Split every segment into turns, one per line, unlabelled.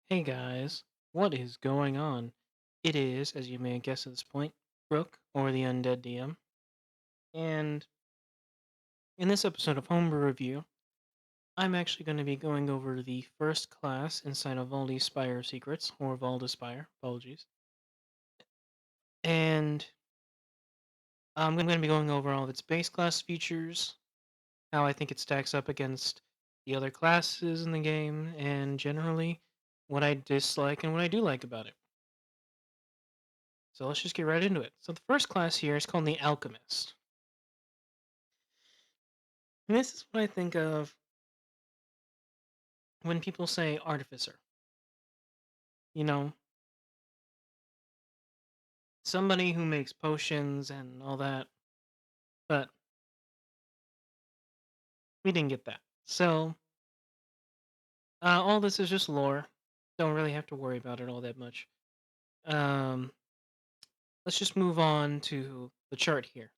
Hey guys, what is going on? It is, as you may guess at this point, Brooke, or the Undead DM, and in this episode of Homebrew Review, I'm actually going to be going over the first class inside of Valda's Spire Secrets, or Valda Spire, apologies, and I'm going to be going over all of its base class features, how I think it stacks up against the other classes in the game, and generally what I dislike and what I do like about it. So let's just get right into it. So the first class here is called the Alchemist. And this is what I think of when people say artificer. You know, somebody who makes potions and all that, but we didn't get that. So, all this is just lore. Don't really have to worry about it all that much. Um, let's just move on to the chart here.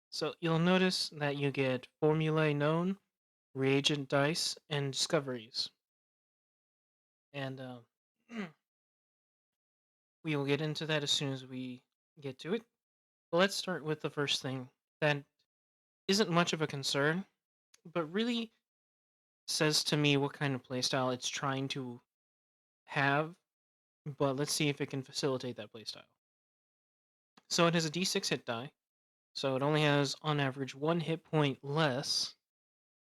So, you'll notice that you get formulae known, reagent dice, and discoveries. And we will get into that as soon as we get to it. But let's start with the first thing that isn't much of a concern, but really says to me what kind of playstyle it's trying to have. But let's see if it can facilitate that playstyle. So it has a d6 hit die, so it only has on average 1 hit point less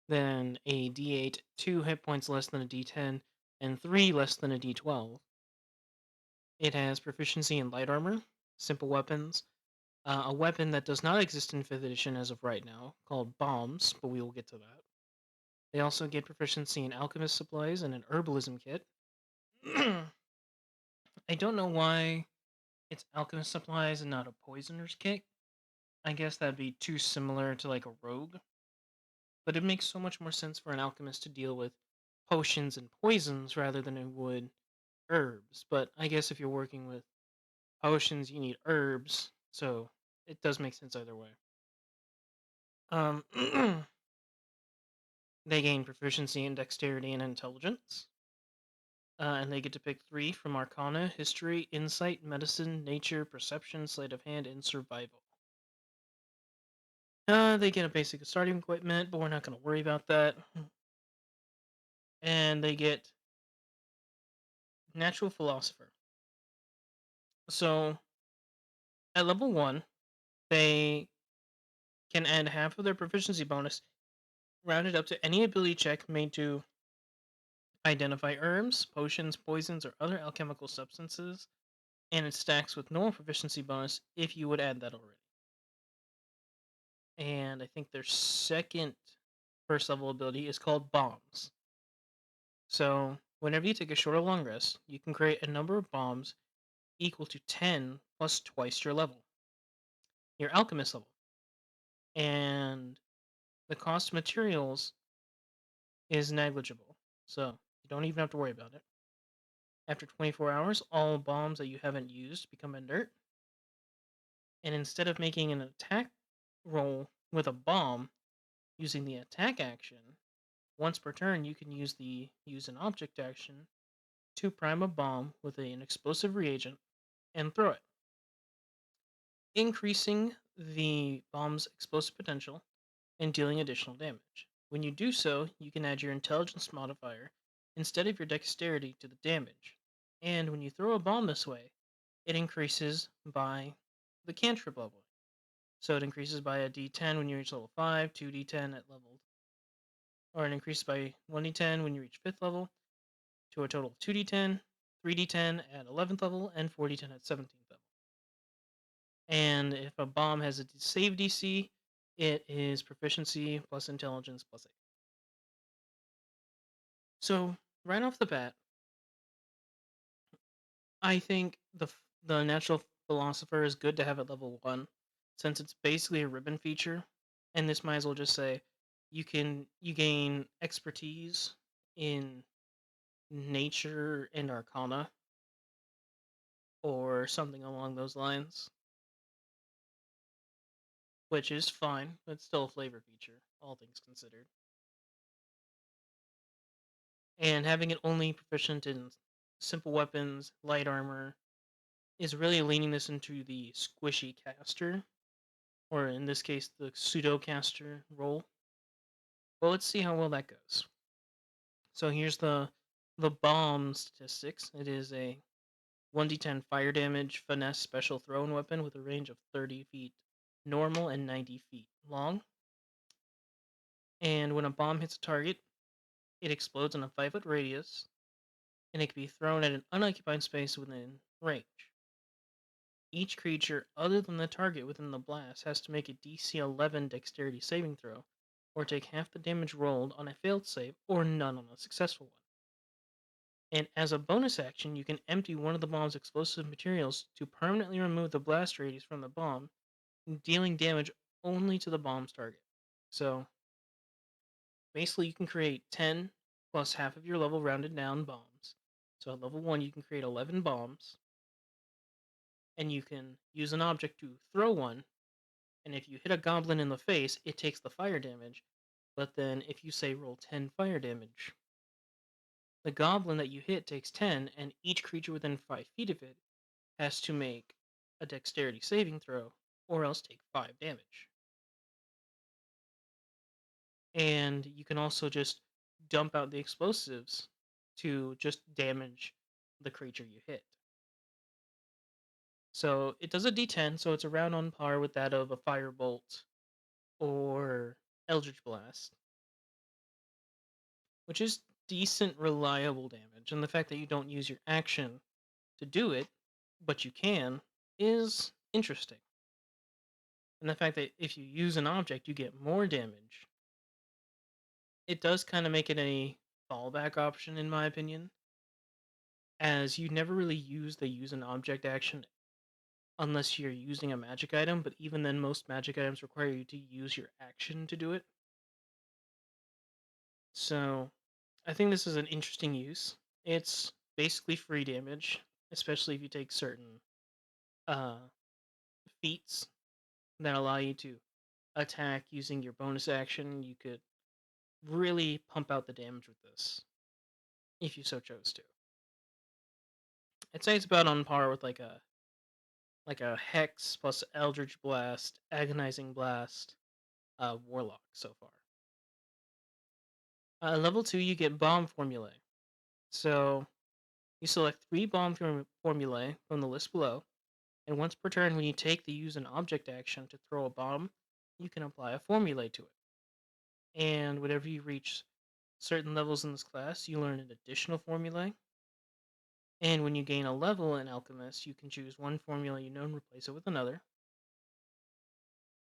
than a d8, 2 hit points less than a d10, and 3 less than a d12. It has proficiency in light armor, simple weapons, a weapon that does not exist in 5th edition as of right now, called bombs, but we will get to that. They also get proficiency in alchemist supplies and an herbalism kit. I don't know why it's alchemist supplies and not a poisoner's kit. I guess that'd be too similar to like a rogue. But it makes so much more sense for an alchemist to deal with potions and poisons rather than it would herbs. But I guess if you're working with potions, you need herbs. So it does make sense either way. Um, they gain proficiency in dexterity and intelligence. And they get to pick three from Arcana, History, Insight, Medicine, Nature, Perception, Sleight of Hand, and Survival. They get a basic starting equipment, but we're not going to worry about that. And they get Natural Philosopher. So at level 1, they can add half of their proficiency bonus, rounded up to any ability check made to identify herbs, potions, poisons, or other alchemical substances, and it stacks with normal proficiency bonus if you would add that already. And I think their second first level ability is called Bombs. So, whenever you take a short or long rest, you can create a number of bombs equal to 10 plus twice your level, your alchemist level. And the cost of materials is negligible, so you don't even have to worry about it. After 24 hours, all bombs that you haven't used become inert. And instead of making an attack roll with a bomb using the attack action, once per turn you can use the use an object action to prime a bomb with an explosive reagent and throw it, increasing the bomb's explosive potential and dealing additional damage. When you do so, you can add your intelligence modifier instead of your dexterity to the damage. And when you throw a bomb this way, it increases by the cantrip level. So it increases by a d10 when you reach level 5, 2d10 at level, or it increases by 1d10 when you reach 5th level, to a total of 2d10, 3d10 at 11th level, and 4d10 at 17th level. And if a bomb has a save DC, it is proficiency plus intelligence plus 8. So, right off the bat, I think the natural philosopher is good to have at level 1 since it's basically a ribbon feature. And this might as well just say you gain expertise in nature and arcana or something along those lines, which is fine. It's still a flavor feature, all things considered. And having it only proficient in simple weapons, light armor, is really leaning this into the squishy caster, or in this case, the pseudo caster role. Well, let's see how well that goes. So here's the bomb statistics. It is a 1d10 fire damage finesse special thrown weapon with a range of 30 feet normal and 90 feet long. And when a bomb hits a target, it explodes in a 5-foot radius, and it can be thrown at an unoccupied space within range. Each creature other than the target within the blast has to make a DC 11 dexterity saving throw, or take half the damage rolled on a failed save, or none on a successful one. And as a bonus action, you can empty one of the bomb's explosive materials to permanently remove the blast radius from the bomb, dealing damage only to the bomb's target. So basically, you can create 10 plus half of your level rounded down bombs. So at level 1, you can create 11 bombs, and you can use an object to throw one. And if you hit a goblin in the face, it takes the fire damage. But then if you say roll 10 fire damage, the goblin that you hit takes 10, and each creature within 5 feet of it has to make a dexterity saving throw, or else take 5 damage. And you can also just dump out the explosives to just damage the creature you hit. So it does a d10, so it's around on par with that of a firebolt or eldritch blast, which is decent reliable damage. And the fact that you don't use your action to do it, but you can, is interesting. And the fact that if you use an object, you get more damage, it does kind of make it a fallback option, in my opinion, as you never really use the use an object action unless you're using a magic item, but even then, most magic items require you to use your action to do it. So, I think this is an interesting use. It's basically free damage, especially if you take certain uh, feats that allow you to attack using your bonus action. You could really pump out the damage with this if you so chose to. I'd say it's about on par with like a Hex plus Eldritch Blast, Agonizing Blast, Warlock so far. Level 2, you get Bomb Formulae. So you select 3 Bomb Formulae from the list below, and once per turn, when you take the use an object action to throw a bomb, you can apply a formulae to it. And whenever you reach certain levels in this class, you learn an additional formulae. And when you gain a level in Alchemist, you can choose one formula you know and replace it with another.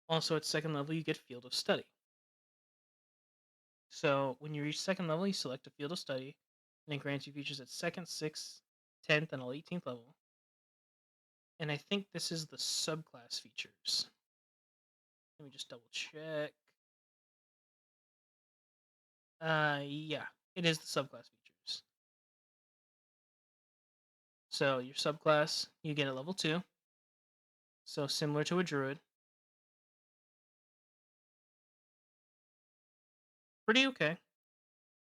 Also, at second level, you get Field of Study. So when you reach second level, you select a field of study, and it grants you features at second, 6th, 10th, and 18th level. And I think this is the subclass features. Let me just double check. Yeah, it is the subclass features. So your subclass, you get at level 2. So similar to a druid. Pretty okay.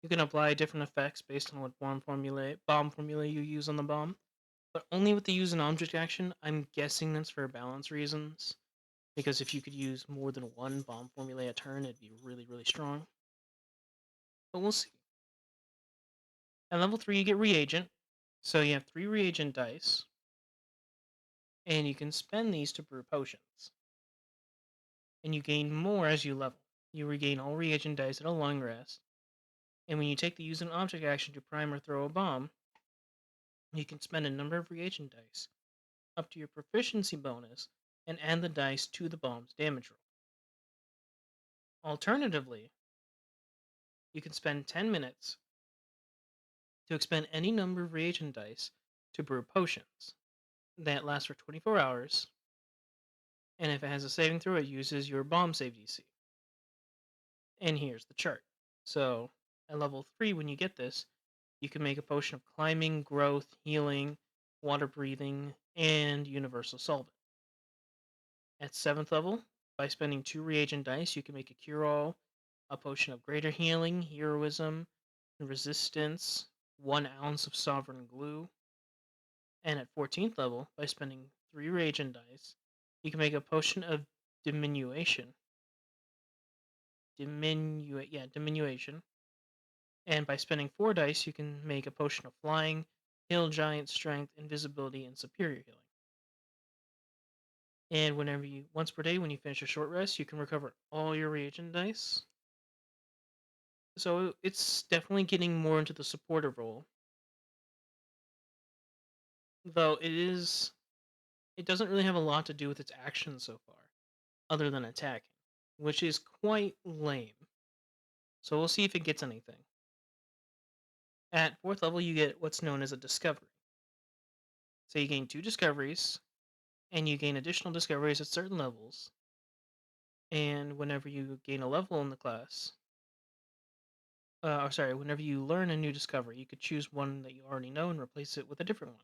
You can apply different effects based on what bomb formula you use on the bomb. But only with the use an object action. I'm guessing that's for balance reasons. Because if you could use more than one bomb formula a turn, it'd be really, really strong. But we'll see. At level 3, you get reagent. So you have 3 reagent dice. And you can spend these to brew potions. And you gain more as you level. You regain all reagent dice at a long rest. And when you take the use an object action to prime or throw a bomb, you can spend a number of reagent dice up to your proficiency bonus and add the dice to the bomb's damage roll. Alternatively, you can spend 10 minutes to expend any number of reagent dice to brew potions that last for 24 hours, and if it has a saving throw, it uses your bomb save DC. And here's the chart. So, at level 3, when you get this, you can make a potion of climbing, growth, healing, water breathing, and universal solvent. At 7th level, by spending 2 reagent dice, you can make a cure all, a potion of greater healing, heroism, resistance, 1 ounce of sovereign glue, And at 14th level, by spending 3 reagent dice, you can make a potion of diminution. Diminution. And by spending 4 dice, you can make a potion of flying, hill giant strength, invisibility, and superior healing. And once per day, when you finish a short rest, you can recover all your reagent dice. So it's definitely getting more into the supportive role, though it doesn't really have a lot to do with its actions so far, other than attacking, which is quite lame. So we'll see if it gets anything. At 4th level, you get what's known as a discovery. So you gain 2 discoveries, and you gain additional discoveries at certain levels. And whenever you gain a level in the class, whenever you learn a new discovery, you could choose one that you already know and replace it with a different one.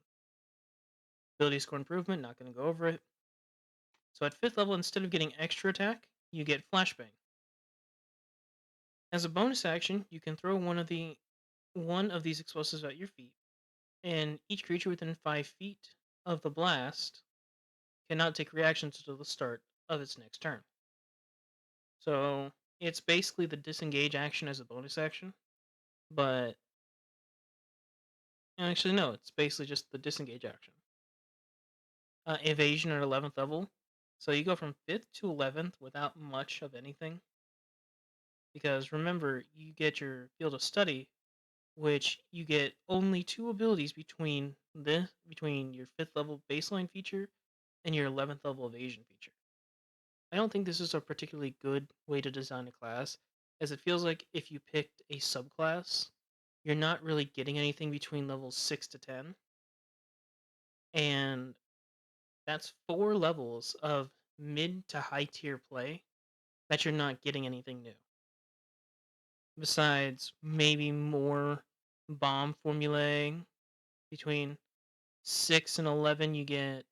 Ability score improvement, not going to go over it. So at 5th level, instead of getting extra attack, you get flashbang. As a bonus action, you can throw one of these explosives at your feet, and each creature within 5 feet of the blast cannot take reactions until the start of its next turn. So it's basically the disengage action as a bonus action, but actually no, it's basically just the disengage action. Evasion at 11th level, so you go from 5th to 11th without much of anything, because remember you get your field of study, which you get only 2 abilities between your 5th level baseline feature and your 11th level evasion feature. I don't think this is a particularly good way to design a class, as it feels like if you picked a subclass, you're not really getting anything between levels 6 to 10, and that's 4 levels of mid to high tier play that you're not getting anything new. Besides maybe more bomb formulae between 6 and 11, you get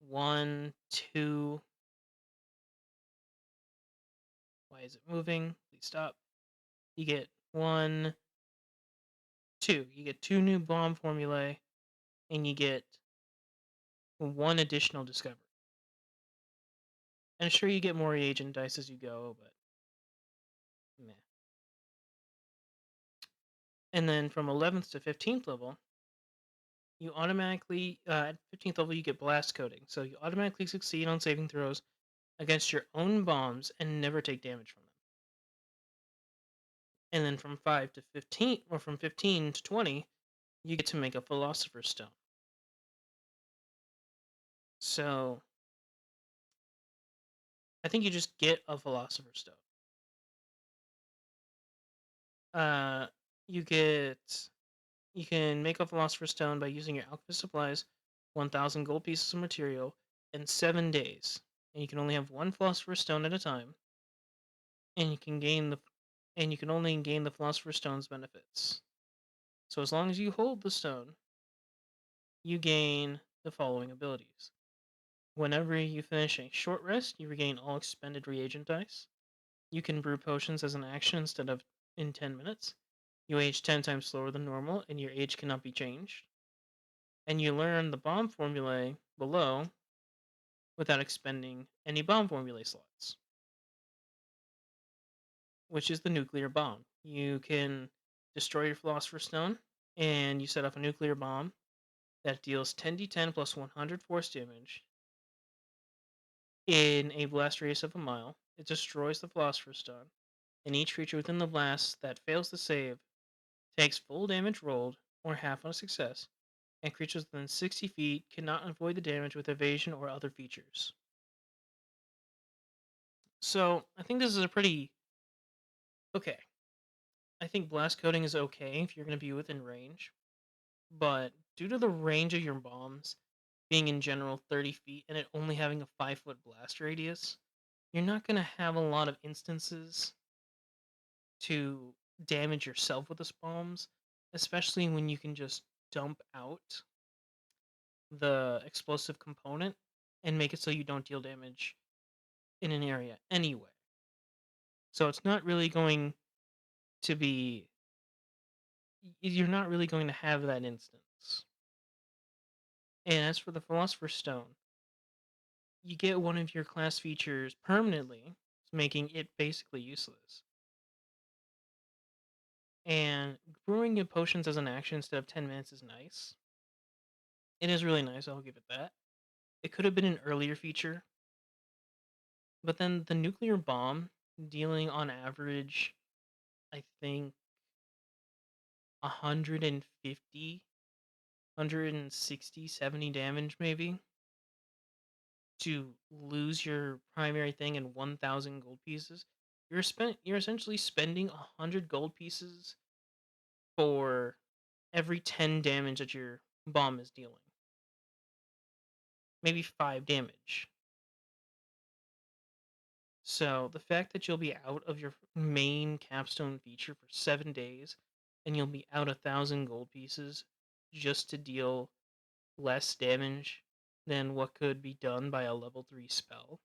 1, 2. Why is it moving? Please stop. You get 1, 2. You get 2 new bomb formulae, and you get 1 additional discovery. And sure, you get more reagent dice as you go, but meh. And then from 11th to 15th level, you automatically, at 15th level, you get blast coating. So you automatically succeed on saving throws against your own bombs and never take damage from them. And then from 5 to 15, or from 15 to 20, you get to make a Philosopher's Stone. So I think you just get a Philosopher's Stone. Uh, you get you can make a Philosopher's Stone by using your alchemist supplies, 1,000 gold pieces of material, in 7 days, and you can only have one Philosopher's Stone at a time, and you can only gain the Philosopher's Stone's benefits. So as long as you hold the stone, you gain the following abilities. Whenever you finish a short rest, you regain all expended reagent dice. You can brew potions as an action instead of in 10 minutes. You age 10 times slower than normal, and your age cannot be changed. And you learn the bomb formulae below without expending any bomb formulae slots, which is the nuclear bomb. You can destroy your Philosopher's Stone, and you set off a nuclear bomb that deals 10d10 plus 100 force damage in a blast radius of a mile. It destroys the Philosopher's Stone, and each creature within the blast that fails to save takes full damage rolled, or half on a success, and creatures within 60 feet cannot avoid the damage with evasion or other features. So, I think this is a pretty okay. I think blast coating is okay if you're going to be within range, but due to the range of your bombs being in general 30 feet and it only having a 5-foot blast radius, you're not going to have a lot of instances to damage yourself with the bombs, especially when you can just dump out the explosive component and make it so you don't deal damage in an area anyway. So it's not really going to be you're not really going to have that instance. And as for the Philosopher's Stone, you get one of your class features permanently, making it basically useless. And brewing your potions as an action instead of 10 minutes is nice. It is really nice, I'll give it that. It could have been an earlier feature, but then the nuclear bomb dealing on average, I think 150, 160, 70 damage maybe to lose your primary thing in 1000 gold pieces. You're essentially spending 100 gold pieces for every 10 damage that your bomb is dealing. Maybe 5 damage. So the fact that you'll be out of your main capstone feature for 7 days and you'll be out 1,000 gold pieces just to deal less damage than what could be done by a level 3 spell,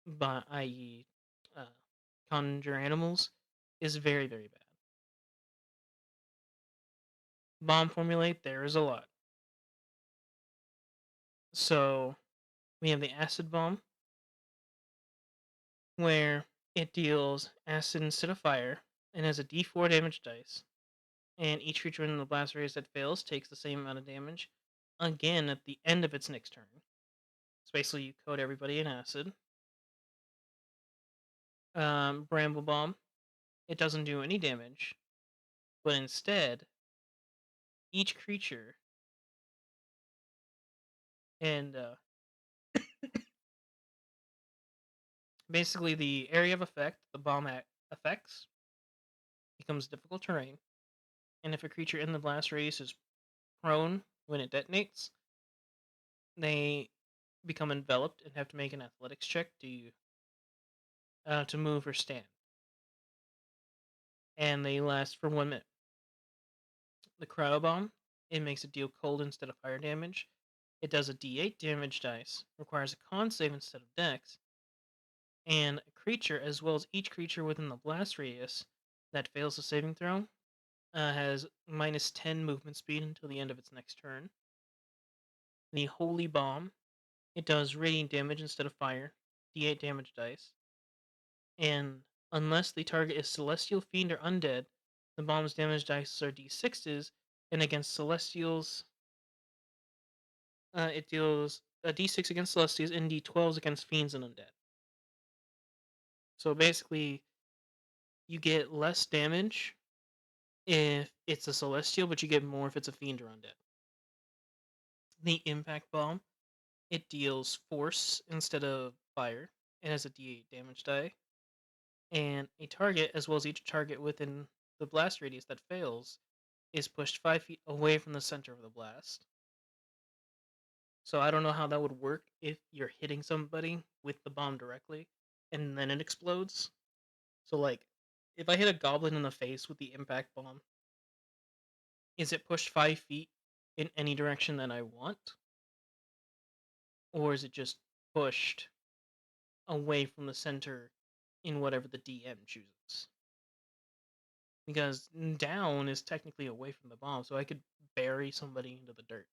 by i.e., uh, conjure animals, is very, very bad. Bomb formulate, there is a lot. So we have the acid bomb, where it deals acid instead of fire and has a d4 damage dice. And each creature in the blast radius that fails takes the same amount of damage again at the end of its next turn. So basically, you coat everybody in acid. Bramble Bomb, it doesn't do any damage, but instead, each creature and basically the area of effect the bomb affects becomes difficult terrain. And if a creature in the blast radius is prone when it detonates, they become enveloped and have to make an athletics check to move or stand, and they last for 1 minute. The cryo bomb, it makes it deal cold instead of fire damage. It does a D8 damage dice, requires a con save instead of dex, and a creature as well as each creature within the blast radius that fails a saving throw has minus 10 movement speed until the end of its next turn. The holy bomb, it does radiant damage instead of fire, D8 damage dice, and unless the target is celestial, fiend, or undead, the bomb's damage dice are d6s, and against celestials, it deals a d6 against celestials and d12s against fiends and undead. So basically, you get less damage if it's a celestial, but you get more if it's a fiend or undead. The impact bomb, it deals force instead of fire. It has a d8 damage die, and a target, as well as each target within the blast radius that fails, is pushed 5 feet away from the center of the blast. So I don't know how that would work if you're hitting somebody with the bomb directly and then it explodes. So like if I hit a goblin in the face with the impact bomb, is it pushed 5 feet in any direction that I want? Or is it just pushed away from the center in whatever the DM chooses? Because down is technically away from the bomb, so I could bury somebody into the dirt.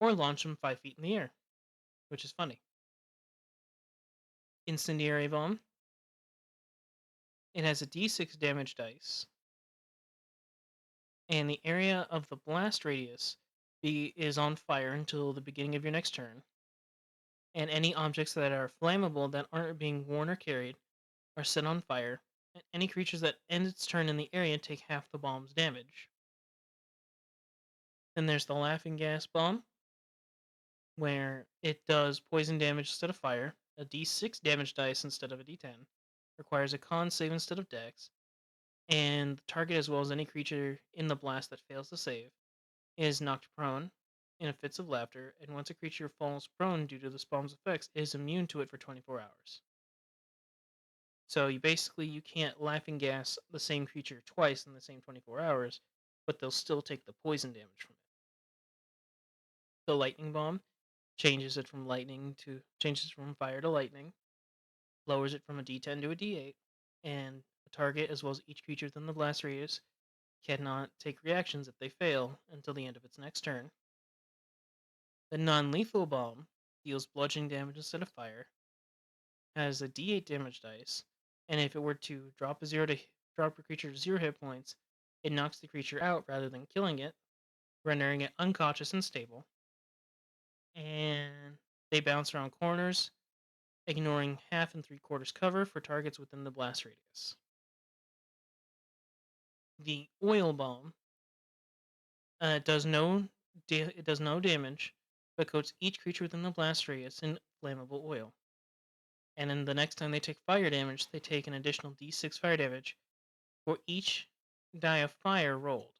Or launch them 5 feet in the air, which is funny. Incendiary bomb. It has a d6 damage dice, and the area of the blast radius is on fire until the beginning of your next turn. And any objects that are flammable that aren't being worn or carried are set on fire. And any creatures that end its turn in the area take half the bomb's damage. Then there's the laughing gas bomb, where it does poison damage instead of fire, a d6 damage dice instead of a d10, requires a con save instead of dex, and the target as well as any creature in the blast that fails to save is knocked prone in fits of laughter, and once a creature falls prone due to the bomb's effects, it is immune to it for 24 hours. So you can't laughing gas the same creature twice in the same 24 hours, but they'll still take the poison damage from it. The lightning bomb changes from fire to lightning, lowers it from a D10 to a D8, and the target as well as each creature within the blast radius cannot take reactions if they fail until the end of its next turn. The non lethal bomb deals bludgeoning damage instead of fire, has a d8 damage dice, and if it were to drop a creature to 0 hit points, it knocks the creature out rather than killing it, rendering it unconscious and stable. And they bounce around corners, ignoring half and 3/4 cover for targets within the blast radius. The oil bomb does it does no damage, but coats each creature within the blast radius in flammable oil. And then the next time they take fire damage, they take an additional d6 fire damage for each die of fire rolled,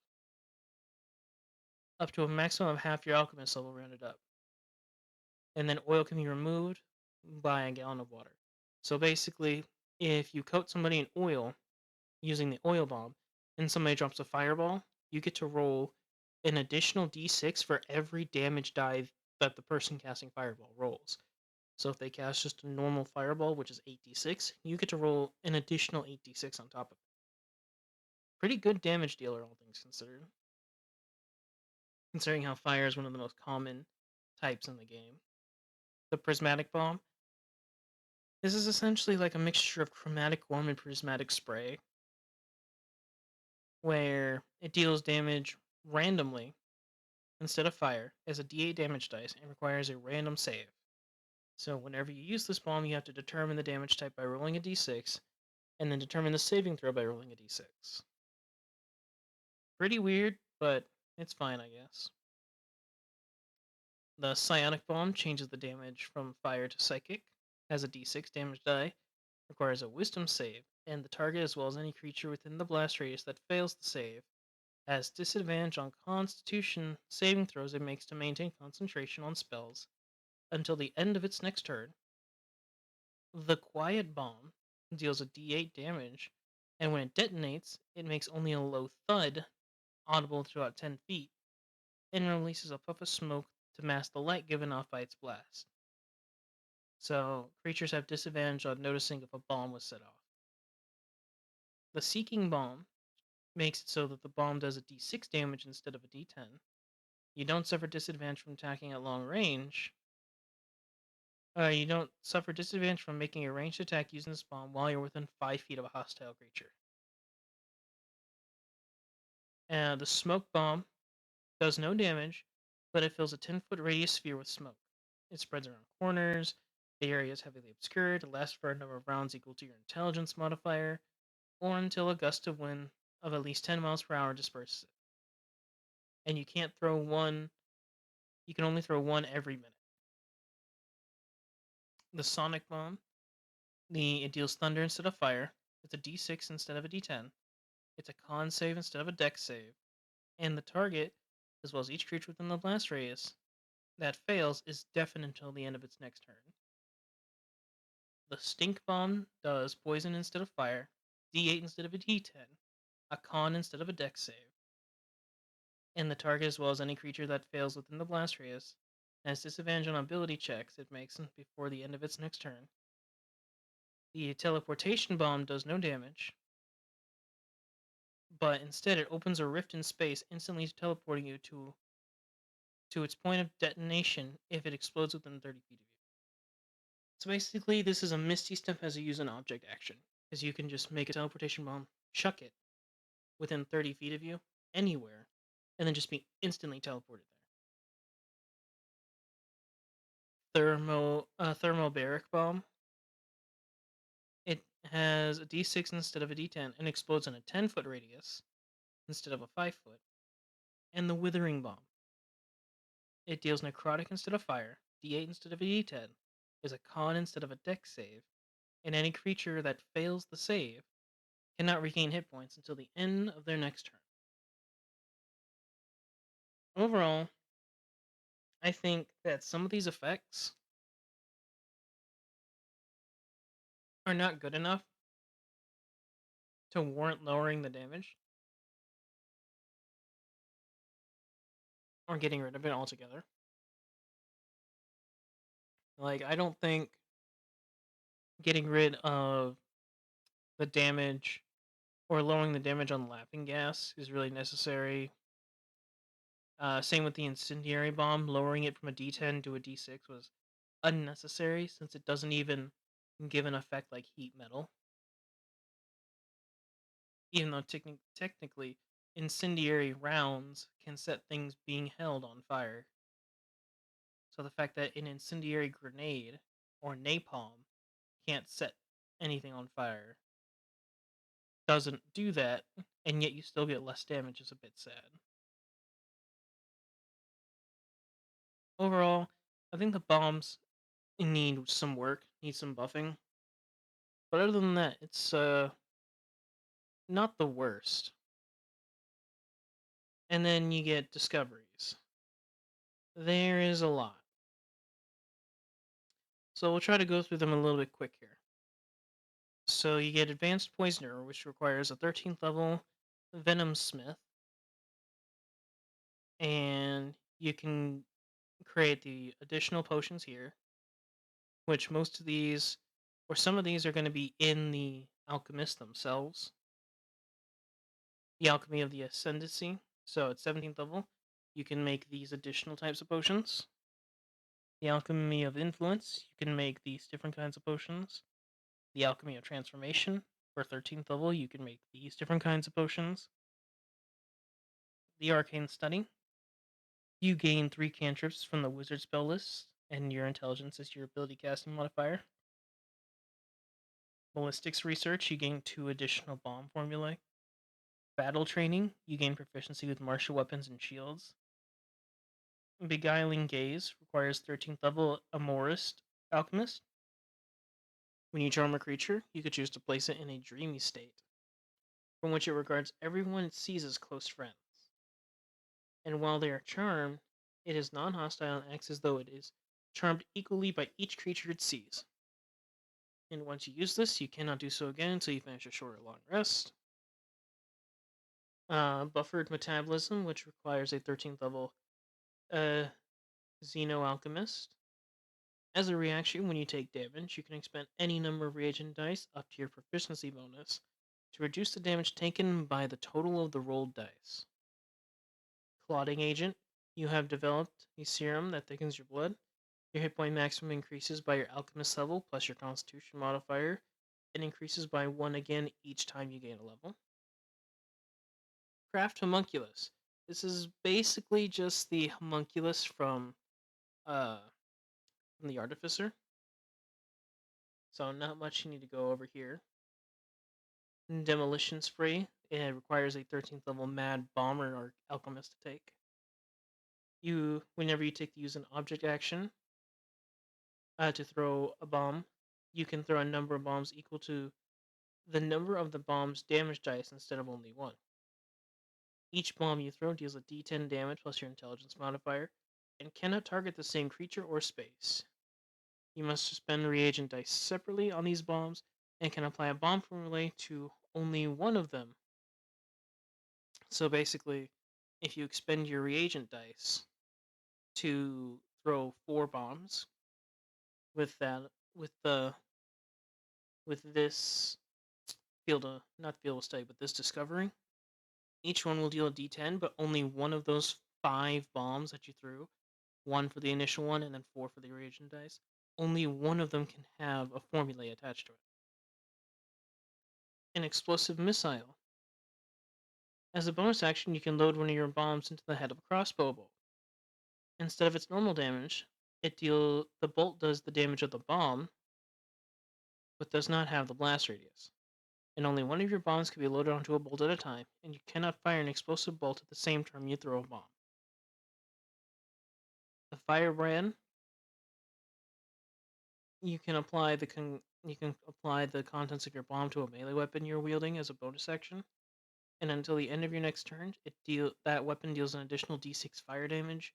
up to a maximum of half your alchemist level rounded up. And then oil can be removed by a gallon of water. So basically, if you coat somebody in oil using the oil bomb and somebody drops a fireball, you get to roll an additional d6 for every damage die that the person casting fireball rolls. So if they cast just a normal fireball, which is 8d6, you get to roll an additional 8d6 on top of it. Pretty good damage dealer, all things considered. Considering how fire is one of the most common types in the game. The prismatic bomb. This is essentially like a mixture of chromatic worm and prismatic spray, where it deals damage randomly instead of fire as a d8 damage dice and requires a random save. So whenever you use this bomb, you have to determine the damage type by rolling a d6, and then determine the saving throw by rolling a d6. Pretty weird, but it's fine, I guess. The psionic bomb changes the damage from fire to psychic, has a d6 damage die, requires a wisdom save, and the target as well as any creature within the blast radius that fails the save has disadvantage on constitution saving throws it makes to maintain concentration on spells until the end of its next turn. The quiet bomb deals a d8 damage, and when it detonates, it makes only a low thud, audible throughout 10 feet, and releases a puff of smoke to mask the light given off by its blast. So, creatures have disadvantage on noticing if a bomb was set off. The Seeking Bomb makes it so that the bomb does a d6 damage instead of a d10. You don't suffer disadvantage from attacking at long range. You don't suffer disadvantage from making a ranged attack using this bomb while you're within 5 feet of a hostile creature. The Smoke Bomb does no damage, but it fills a 10-foot radius sphere with smoke. It spreads around corners. The area is heavily obscured. It lasts for a number of rounds equal to your intelligence modifier, or until a gust of wind of at least 10 miles per hour disperses it. And you can't throw one, you can only throw one every minute. The Sonic Bomb, it deals thunder instead of fire. It's a d6 instead of a d10. It's a con save instead of a dex save. And the target, as well as each creature within the blast radius, that fails is deafened until the end of its next turn. The Stink Bomb does poison instead of fire, d8 instead of a d10, a con instead of a dex save. And the target, as well as any creature that fails within the blast radius, has disadvantage on ability checks it makes before the end of its next turn. The Teleportation Bomb does no damage, but instead it opens a rift in space, instantly teleporting you to its point of detonation if it explodes within 30 feet of you. So basically, this is a Misty Step as a use an object action, because you can just make a teleportation bomb, chuck it within 30 feet of you, anywhere, and then just be instantly teleported there. Thermobaric Bomb. It has a d6 instead of a d10 and explodes in a 10-foot radius instead of a 5-foot. And the Withering Bomb. It deals necrotic instead of fire, d8 instead of a d10, is a con instead of a dex save, and any creature that fails the save cannot regain hit points until the end of their next turn. Overall, I think that some of these effects are not good enough to warrant lowering the damage or getting rid of it altogether. Like, I don't think getting rid of the damage or lowering the damage on laughing gas is really necessary. Same with the incendiary bomb. Lowering it from a D10 to a D6 was unnecessary since it doesn't even give an effect like heat metal. Even though technically incendiary rounds can set things being held on fire. So the fact that an incendiary grenade or napalm can't set anything on fire doesn't do that, and yet you still get less damage is a bit sad. Overall, I think the bombs need some work, need some buffing. But other than that, it's not the worst. And then you get discoveries. There is a lot. So we'll try to go through them a little bit quick here. So you get Advanced Poisoner, which requires a 13th level Venom Smith. And you can create the additional potions here, which most of these, or some of these, are going to be in the Alchemist themselves. The Alchemy of the Ascendancy. So at 17th level, you can make these additional types of potions. The Alchemy of Influence, you can make these different kinds of potions. The Alchemy of Transformation, for 13th level, you can make these different kinds of potions. The Arcane Study, you gain 3 cantrips from the wizard spell list, and your intelligence is your ability casting modifier. Ballistics Research, you gain 2 additional bomb formulae. Battle Training, you gain proficiency with martial weapons and shields. Beguiling Gaze requires 13th level Amorist Alchemist. When you charm a creature, you could choose to place it in a dreamy state, from which it regards everyone it sees as close friends. And while they are charmed, it is non-hostile and acts as though it is charmed equally by each creature it sees. And once you use this, you cannot do so again until you finish a short or long rest. Buffered Metabolism, which requires a 13th level Xeno Alchemist. As a reaction, when you take damage, you can expend any number of reagent dice up to your proficiency bonus to reduce the damage taken by the total of the rolled dice. Clotting Agent, you have developed a serum that thickens your blood. Your hit point maximum increases by your alchemist level plus your constitution modifier. It increases by 1 again each time you gain a level. Craft Homunculus. This is basically just the homunculus from the Artificer. So not much you need to go over here. Demolition Spray. It requires a 13th level Mad Bomber or Alchemist to take. Whenever you use an object action to throw a bomb, you can throw a number of bombs equal to the number of the bomb's damage dice instead of only one. Each bomb you throw deals a d10 damage plus your intelligence modifier, and cannot target the same creature or space. You must spend reagent dice separately on these bombs, and can apply a bomb formula to only one of them. So basically, if you expend your reagent dice to throw 4 bombs with this not field of study, but this discovery, each one will deal a d10, but only one of those 5 bombs that you threw, 1 for the initial one and then 4 for the reagent dice, only one of them can have a formulae attached to it. An explosive missile. As a bonus action, you can load one of your bombs into the head of a crossbow bolt. Instead of its normal damage, the bolt does the damage of the bomb, but does not have the blast radius. And only one of your bombs can be loaded onto a bolt at a time, and you cannot fire an explosive bolt at the same time you throw a bomb. The firebrand, you can apply the contents of your bomb to a melee weapon you're wielding as a bonus action, and until the end of your next turn, that weapon deals an additional d6 fire damage,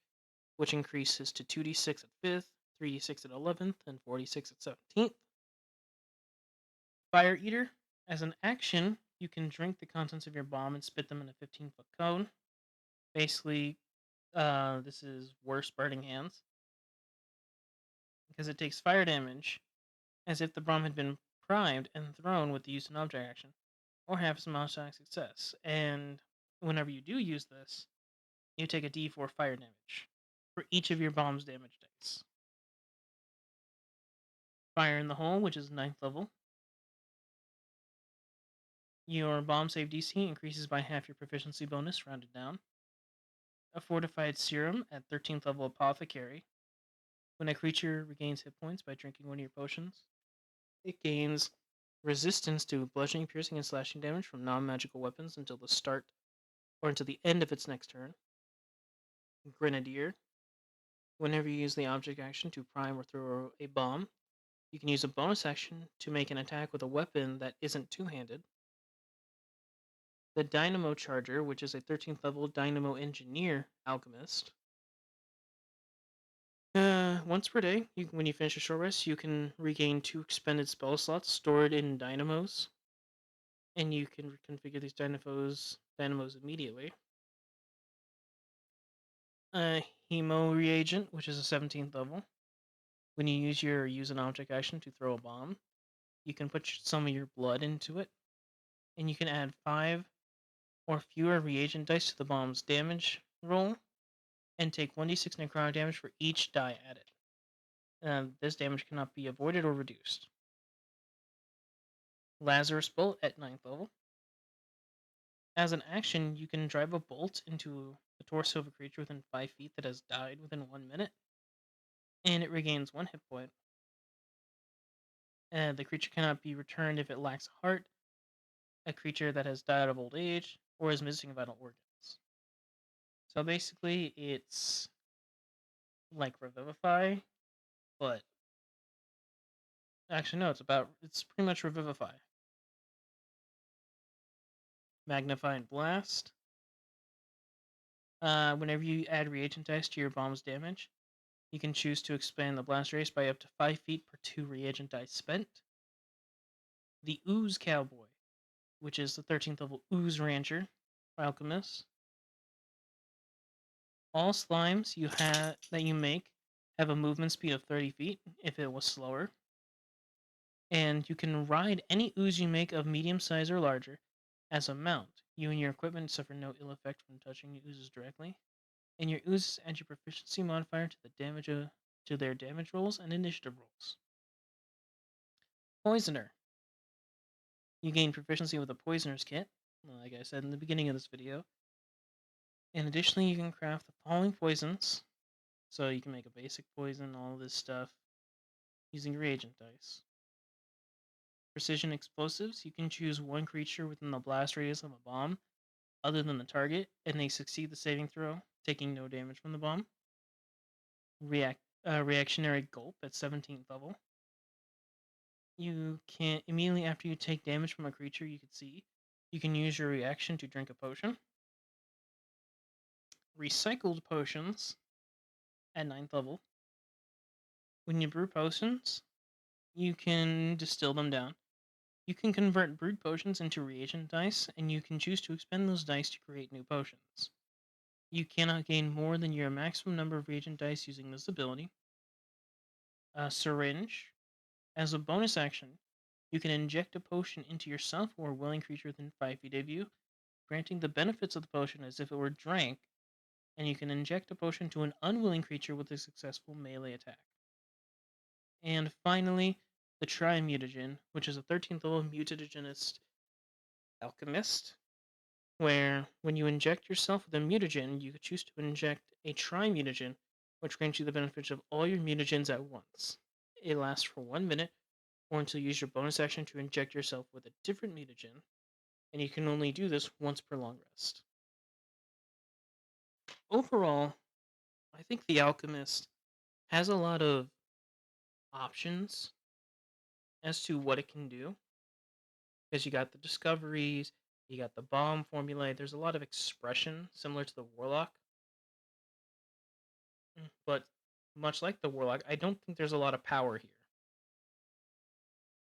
which increases to 2d6 at 5th, 3d6 at 11th, and 4d6 at 17th. Fire Eater, as an action, you can drink the contents of your bomb and spit them in a 15-foot cone. Basically, this is worse Burning Hands, because it takes fire damage as if the bomb had been primed and thrown with the use of an object action. or half as much automatic success. And whenever you do use this, you take a d4 fire damage for each of your bomb's damage dice. Fire in the Hole, which is 9th level. Your bomb save DC increases by half your proficiency bonus, rounded down. A Fortified Serum at 13th level Apothecary. When a creature regains hit points by drinking one of your potions, it gains resistance to bludgeoning, piercing, and slashing damage from non-magical weapons until the start or until the end of its next turn. Grenadier. Whenever you use the object action to prime or throw a bomb, you can use a bonus action to make an attack with a weapon that isn't two-handed. The Dynamo Charger, which is a 13th level Dynamo Engineer Alchemist. Once per day, when you finish a short rest, you can regain 2 expended spell slots stored in dynamos, and you can configure these dynamos immediately. Hemo Reagent, which is a 17th level. When you use an object action to throw a bomb, you can put some of your blood into it, and you can add 5 or fewer reagent dice to the bomb's damage roll, and take 1d6 necrotic damage for each die added. This damage cannot be avoided or reduced. Lazarus Bolt at 9th level. As an action, you can drive a bolt into the torso of a creature within 5 feet that has died within 1 minute, and it regains 1 hit point. The creature cannot be returned if it lacks a heart, a creature that has died of old age, or is missing vital organs. So basically, it's like Revivify, but actually no, it's pretty much Revivify. Magnify and Blast. Whenever you add reagent dice to your bomb's damage, you can choose to expand the blast radius by up to 5 feet per 2 reagent dice spent. The Ooze Cowboy, which is the 13th level Ooze Rancher Alchemist. All slimes that you make have a movement speed of 30 feet if it was slower. And you can ride any ooze you make of medium size or larger as a mount. You and your equipment suffer no ill effect from touching the oozes directly. And your oozes add your proficiency modifier to their damage rolls and initiative rolls. Poisoner. You gain proficiency with a Poisoner's Kit, like I said in the beginning of this video. And additionally, you can craft the following poisons. So you can make a basic poison, all this stuff, using reagent dice. Precision explosives. You can choose one creature within the blast radius of a bomb, other than the target, and they succeed the saving throw, taking no damage from the bomb. Reactionary Gulp at 17th level. You can immediately after you take damage from a creature you can see, you can use your reaction to drink a potion. Recycled Potions at 9th level. When you brew potions, you can distill them down. You can convert brewed potions into reagent dice, and you can choose to expend those dice to create new potions. You cannot gain more than your maximum number of reagent dice using this ability. Syringe. As a bonus action, you can inject a potion into yourself or a willing creature within 5 feet of you, granting the benefits of the potion as if it were drank, and you can inject a potion to an unwilling creature with a successful melee attack. And finally, the Tri-Mutagen, which is a 13th level mutagenist alchemist, where when you inject yourself with a mutagen, you could choose to inject a Tri-Mutagen, which grants you the benefits of all your mutagens at once. It lasts for 1 minute, or until you use your bonus action to inject yourself with a different mutagen, and you can only do this once per long rest. Overall, I think the Alchemist has a lot of options as to what it can do. Because you got the discoveries, you got the bomb formulae, there's a lot of expression similar to the Warlock. But much like the Warlock, I don't think there's a lot of power here.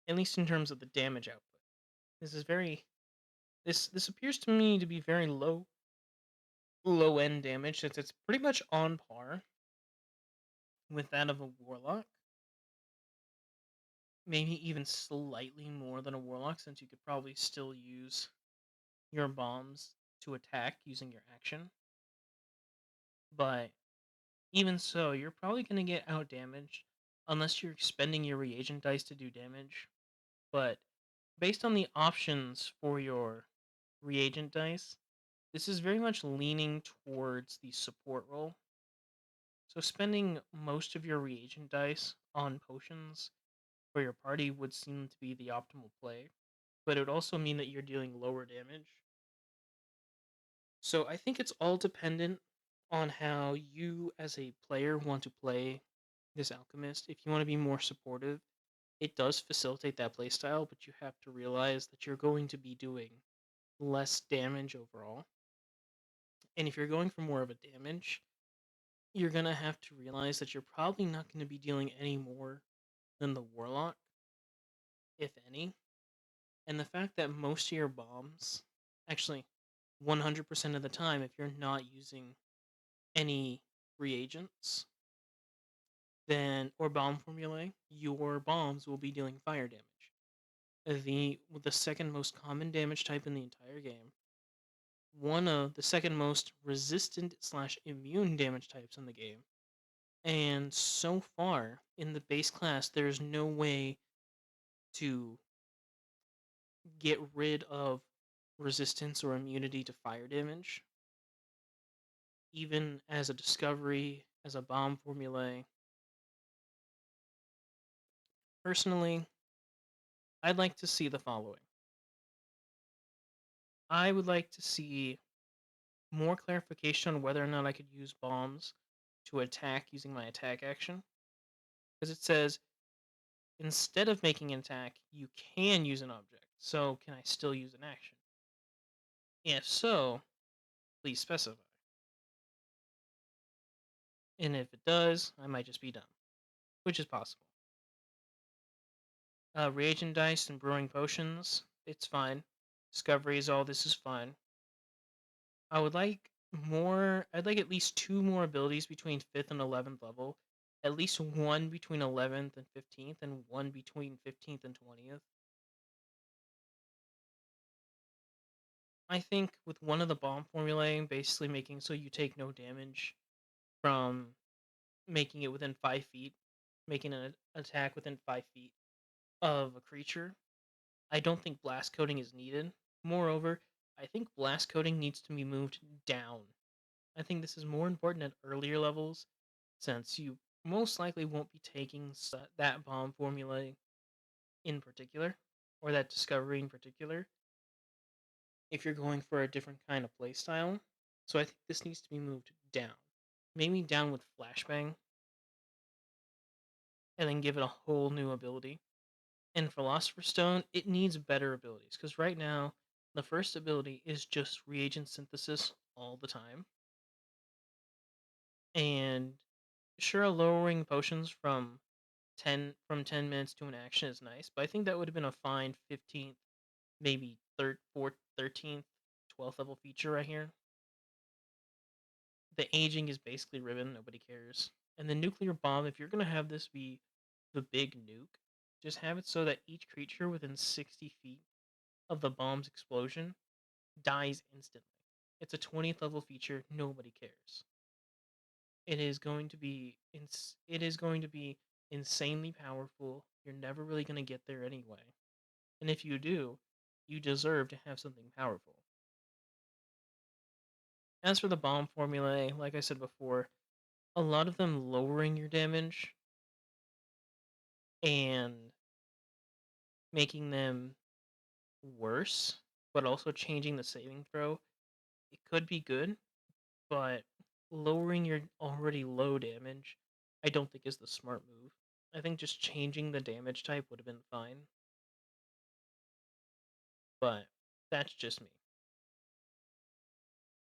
At least in terms of the damage output. This appears to me to be very low end damage, since it's pretty much on par with that of a Warlock. maybe even slightly more than a warlock, since you could probably still use your bombs to attack using your action. But even so, you're probably going to get out damaged unless you're spending your reagent dice to do damage. But based on the options for your reagent dice, this is very much leaning towards the support role. So spending most of your reagent dice on potions for your party would seem to be the optimal play, but it would also mean that you're dealing lower damage. So I think it's all dependent on how you as a player want to play this alchemist. If you want to be more supportive, it does facilitate that playstyle, but you have to realize that you're going to be doing less damage overall. And if you're going for more of a damage, you're going to have to realize that you're probably not going to be dealing any more than the warlock, if any. And the fact that most of your bombs, actually 100% of the time, if you're not using any reagents, then or bomb formulae, your bombs will be dealing fire damage. The second most common damage type in the entire game, one of the second most resistant slash immune damage types in the game. And so far in the base class, there's no way to get rid of resistance or immunity to fire damage, even as a discovery, as a bomb formulae. Personally, I'd like to see the following. I would like to see more clarification on whether or not I could use bombs to attack using my attack action. Because it says, instead of making an attack, you can use an object. So, can I still use an action? If so, please specify. And if it does, I might just be dumb, which is possible. Reagent dice and brewing potions, it's fine. Discoveries, all this is fine. I would like more. I'd like at least two more abilities between 5th and 11th level. At least one between 11th and 15th, and one between 15th and 20th. I think with one of the bomb formulae, basically making so you take no damage from making it within 5 feet, making an attack within 5 feet of a creature. I don't think blast coating is needed. Moreover, I think blast coating needs to be moved down. I think this is more important at earlier levels, since you most likely won't be taking that bomb formula in particular, or that discovery in particular, if you're going for a different kind of playstyle. So I think this needs to be moved down. Maybe down with Flashbang, and then give it a whole new ability. And Philosopher's Stone, it needs better abilities, because right now, the first ability is just reagent synthesis all the time. And sure, lowering potions from 10 minutes to an action is nice, but I think that would have been a fine 15th, maybe 3rd, 4th, 13th, 12th level feature right here. The aging is basically ribbon, nobody cares. And the nuclear bomb, if you're gonna have this be the big nuke, just have it so that each creature within 60 feet of the bomb's explosion dies instantly. It's a 20th level feature, nobody cares. It is going to be insanely powerful. You're never really going to get there anyway. And if you do, you deserve to have something powerful. As for the bomb formulae, like I said before, a lot of them lowering your damage and making them worse, but also changing the saving throw. It could be good, but lowering your already low damage, I don't think is the smart move. I think just changing the damage type would have been fine, but that's just me.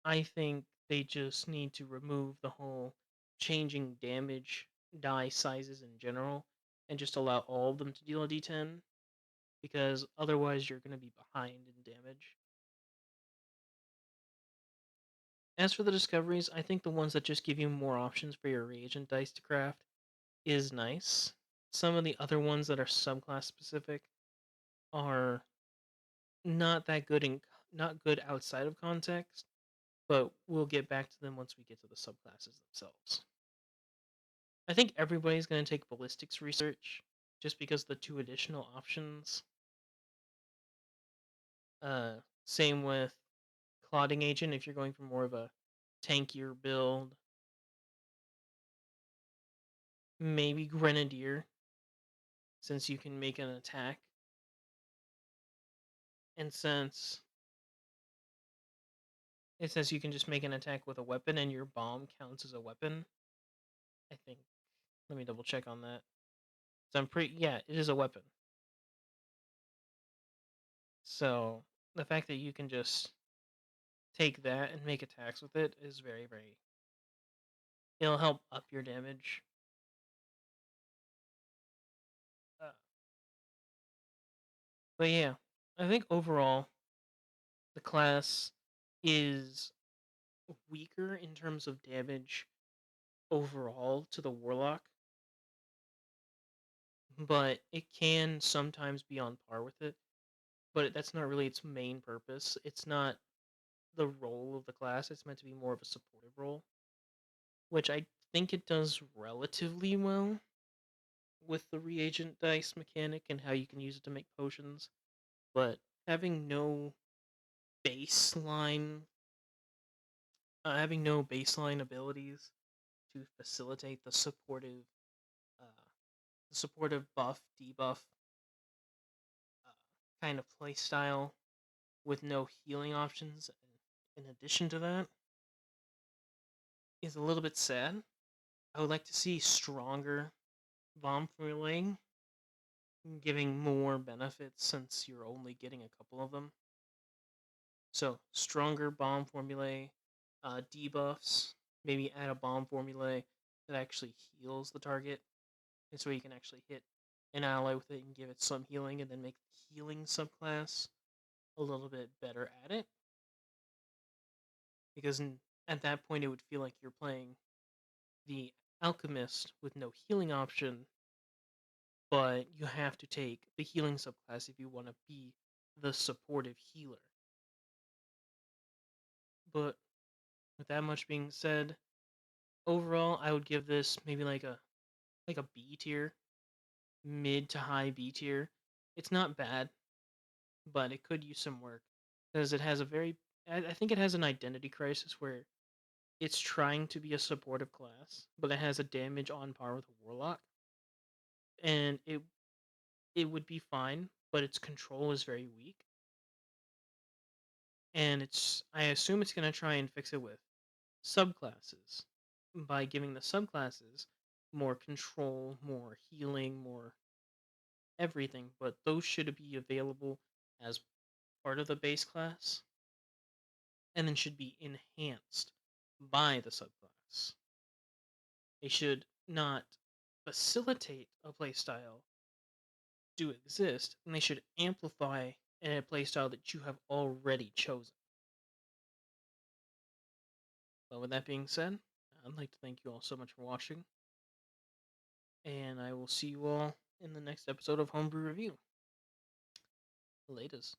I think they just need to remove the whole changing damage die sizes in general and just allow all of them to deal a d10, because otherwise you're going to be behind in damage. As for the discoveries, I think the ones that just give you more options for your reagent dice to craft is nice, Some of the other ones that are subclass specific are not that good in not good outside of context, but we'll get back to them once we get to the subclasses themselves. I think everybody's going to take ballistics research just because the two additional options. Uh, Same with clotting agent if you're going for more of a tankier build. Maybe grenadier since you can make an attack, and since it says you can just make an attack with a weapon and your bomb counts as a weapon. I think. Let me double check on that. So I'm pretty. Yeah, it is a weapon. So the fact that you can just take that and make attacks with it is very, very. It'll help up your damage. Uh, but yeah, I think overall the class is weaker in terms of damage overall to the warlock, but it can sometimes be on par with it. But that's not really its main purpose. It's not the role of the class. It's meant to be more of a supportive role, which I think it does relatively well with the reagent dice mechanic and how you can use it to make potions. But baseline, having no baseline abilities to facilitate uh, the supportive buff debuff uh, kind of play style with no healing options in addition to that is a little bit sad. I would like to see stronger bomb formulating, giving more benefits since you're only getting a couple of them. So, stronger bomb formulae, debuffs, maybe add a bomb formulae that actually heals the target. And so you can actually hit an ally with it and give it some healing and then make the healing subclass a little bit better at it. Because at that point, it would feel like you're playing the Alchemist with no healing option, but you have to take the healing subclass if you want to be the supportive healer. But with that much being said, overall, I would give this maybe like a B tier, mid to high B tier. It's not bad, but it could use some work because it has a very I think it has an identity crisis where it's trying to be a supportive class, but it has a damage on par with a warlock, and it would be fine, but its control is very weak, and I assume it's gonna try and fix it with subclasses by giving the subclasses more control, more healing, more everything, but those should be available as part of the base class and then should be enhanced by the subclass. They should not facilitate a playstyle to exist, and they should amplify a playstyle that you have already chosen. But with that being said, I'd like to thank you all so much for watching, and I will see you all in the next episode of Homebrew Review. Latest.